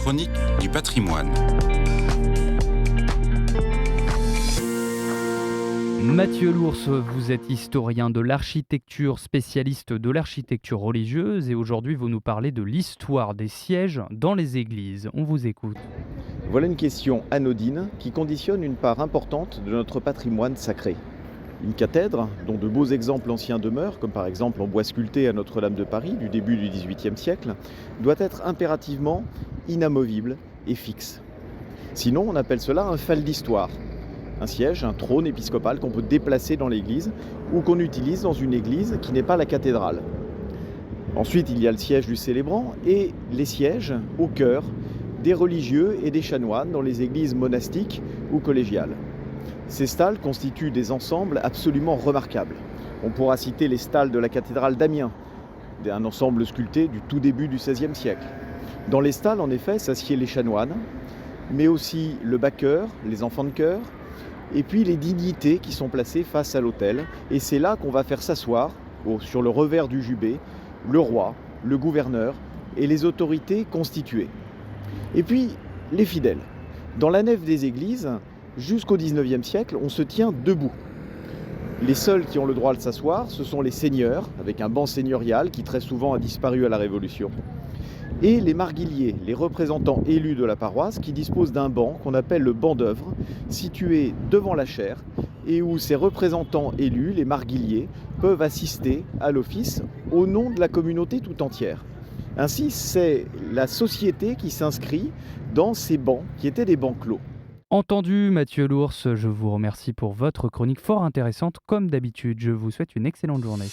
chronique du patrimoine. Mathieu Lours, vous êtes historien de l'architecture, spécialiste de l'architecture religieuse et aujourd'hui vous nous parlez de l'histoire des sièges dans les églises. On vous écoute. Voilà une question anodine qui conditionne une part importante de notre patrimoine sacré. Une cathèdre, dont de beaux exemples anciens demeurent, comme par exemple en bois sculpté à Notre-Dame de Paris du début du XVIIIe siècle, doit être impérativement inamovible et fixe. Sinon, on appelle cela un fal d'histoire. Un siège, un trône épiscopal qu'on peut déplacer dans l'église ou qu'on utilise dans une église qui n'est pas la cathédrale. Ensuite, il y a le siège du célébrant et les sièges au cœur des religieux et des chanoines dans les églises monastiques ou collégiales. Ces stalles constituent des ensembles absolument remarquables. On pourra citer les stalles de la cathédrale d'Amiens, un ensemble sculpté du tout début du XVIe siècle. Dans les stalles, en effet, s'assiedent les chanoines, mais aussi le bas-chœur, les enfants de chœur, et puis les dignités qui sont placées face à l'autel. Et c'est là qu'on va faire s'asseoir, sur le revers du jubé, le roi, le gouverneur et les autorités constituées. Et puis, les fidèles. Dans la nef des églises, jusqu'au XIXe siècle, on se tient debout. Les seuls qui ont le droit de s'asseoir, ce sont les seigneurs, avec un banc seigneurial qui très souvent a disparu à la Révolution, et les marguilliers, les représentants élus de la paroisse, qui disposent d'un banc qu'on appelle le banc d'œuvre, situé devant la chaire, et où ces représentants élus, les marguilliers, peuvent assister à l'office au nom de la communauté tout entière. Ainsi, c'est la société qui s'inscrit dans ces bancs, qui étaient des bancs clos. Entendu Mathieu Lours, je vous remercie pour votre chronique fort intéressante comme d'habitude. Je vous souhaite une excellente journée.